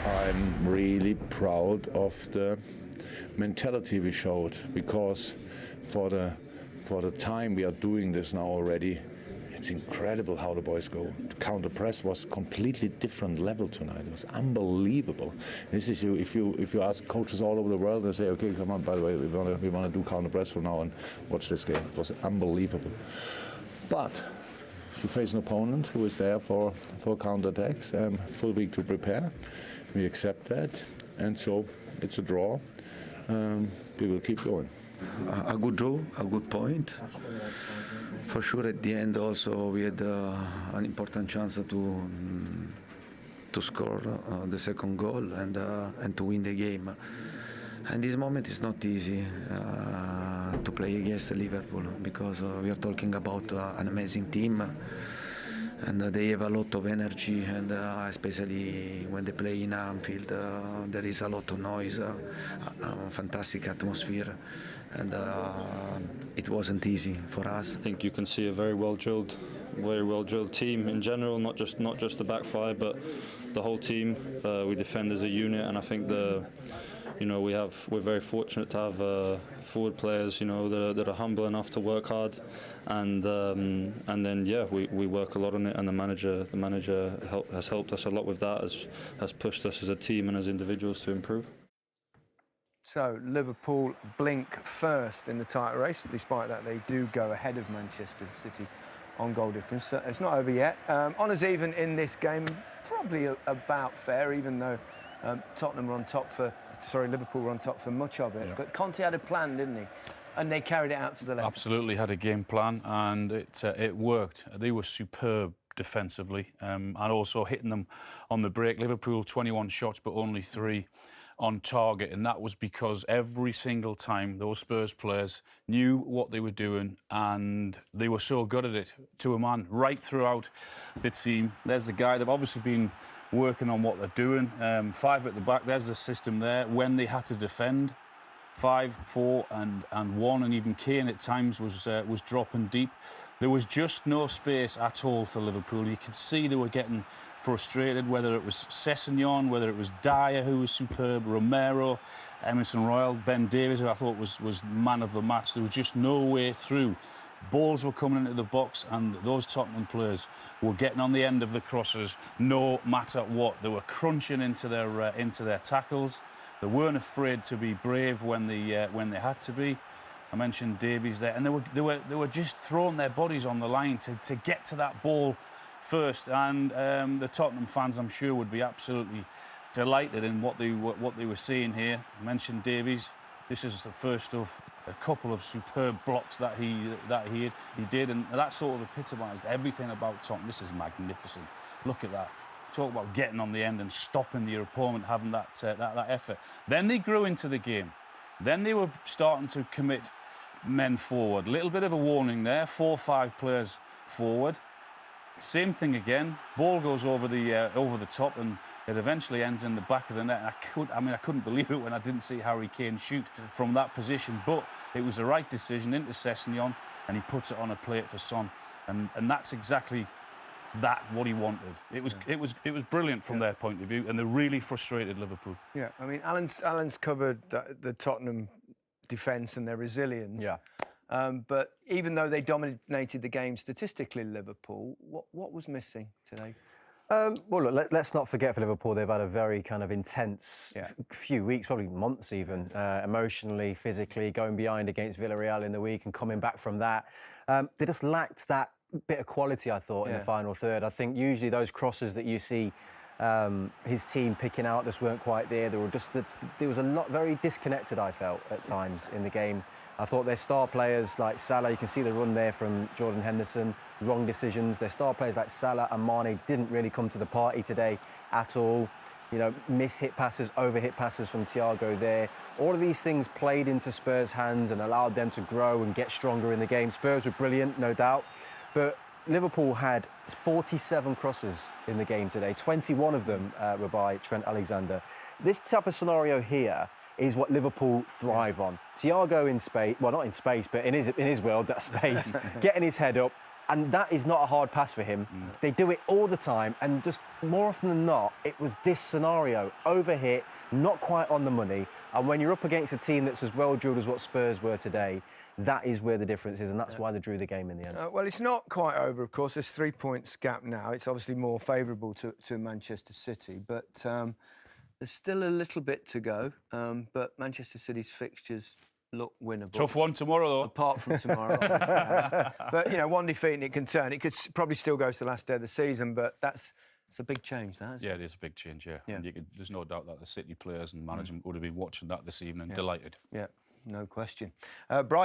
I'm really proud of the mentality we showed, because for the time we are doing this now already, it's incredible how the boys go. The counter press was completely different level tonight. It was unbelievable. This is if you ask coaches all over the world, they say, okay, come on. By the way, we want to do counter press from now on. Watch this game. It was unbelievable. But you face an opponent who is there for counter-attacks, full week to prepare. We accept that, and so it's a draw. We will keep going. A good draw, a good point. For sure, at the end also we had an important chance to score the second goal and to win the game. And this moment is not easy to play against Liverpool, because we are talking about an amazing team, and they have a lot of energy, and especially when they play in Anfield, there is a lot of noise, a fantastic atmosphere, and it wasn't easy for us. I think you can see a very well drilled team in general, not just the back five, but the whole team. We defend as a unit, and I think we're very fortunate to have forward players, that are humble enough to work hard, and then we work a lot on it, and the manager has helped us a lot with that, has pushed us as a team and as individuals to improve. So Liverpool blink first in the title race. Despite that, they do go ahead of Manchester City on goal difference. It's not over yet. Honours even in this game, probably about fair, even though Liverpool were on top for much of it. Yeah. But Conte had a plan, didn't he? And they carried it out to the left. Absolutely, had a game plan, and it worked. They were superb defensively, and also hitting them on the break. Liverpool 21 shots, but only 3 on target, and that was because every single time those Spurs players knew what they were doing, and they were so good at it to a man right throughout the team. There's the guy. They've obviously been working on what they're doing. 5 at the back. There's the system there. When they had to defend, 5, 4, and 1, and even Kane at times was dropping deep. There was just no space at all for Liverpool. You could see they were getting frustrated, whether it was Sessegnon, whether it was Dyer, who was superb, Romero, Emerson Royal, Ben Davies, who I thought was man of the match. There was just no way through. Balls were coming into the box, and those Tottenham players were getting on the end of the crosses no matter what. They were crunching into their tackles. They weren't afraid to be brave when they had to be. I mentioned Davies there, and they were just throwing their bodies on the line to get to that ball first. And the Tottenham fans, I'm sure, would be absolutely delighted in what they were seeing here. I mentioned Davies. This is the first of a couple of superb blocks that he did, and that sort of epitomised everything about Tottenham. This is magnificent. Look at that. Talk about getting on the end and stopping your opponent, having that effort. Then they grew into the game. Then they were starting to commit men forward. A little bit of a warning there. 4 or 5 players forward. Same thing again. Ball goes over the top, and it eventually ends in the back of the net. I couldn't believe it when I didn't see Harry Kane shoot from that position. But it was the right decision into Sessegnon, and he puts it on a plate for Son, and that's exactly what he wanted. It was brilliant from their point of view, and they really frustrated Liverpool. Yeah, I mean, Alan's covered the Tottenham defence and their resilience. Yeah. But even though they dominated the game statistically, Liverpool, what was missing today? Well, look, let's not forget for Liverpool, they've had a very kind of intense few weeks, probably months even, emotionally, physically, going behind against Villarreal in the week and coming back from that. They just lacked that bit of quality, I thought, in the final third. I think usually those crosses that you see his team picking out just weren't quite there. There was a lot very disconnected, I felt, at times in the game. I thought their star players like Salah, you can see the run there from Jordan Henderson, wrong decisions. Their star players like Salah and Mane didn't really come to the party today at all. You know, miss-hit passes, over-hit passes from Thiago there. All of these things played into Spurs' hands and allowed them to grow and get stronger in the game. Spurs were brilliant, no doubt. But Liverpool had 47 crosses in the game today. 21 of them were by Trent Alexander. This type of scenario here is what Liverpool thrive on. Thiago in space, well, not in space, but in his world, that space, getting his head up, And that is not a hard pass for him. They do it all the time, and just more often than not, it was this scenario: overhit, not quite on the money. And when you're up against a team that's as well drilled as what Spurs were today, that is where the difference is, and that's why they drew the game in the end. Well, it's not quite over, of course. There's 3 points gap now. It's obviously more favourable to Manchester City, but there's still a little bit to go. But Manchester City's fixtures look winnable. Tough one tomorrow, though. Apart from tomorrow. But, you know, one defeat and it can turn. It could probably still go to the last day of the season, but it's a big change, that, isn't it? Yeah, it is a big change, yeah. And there's no doubt that the City players and management would have been watching that this evening, delighted. Yeah, no question. Brighton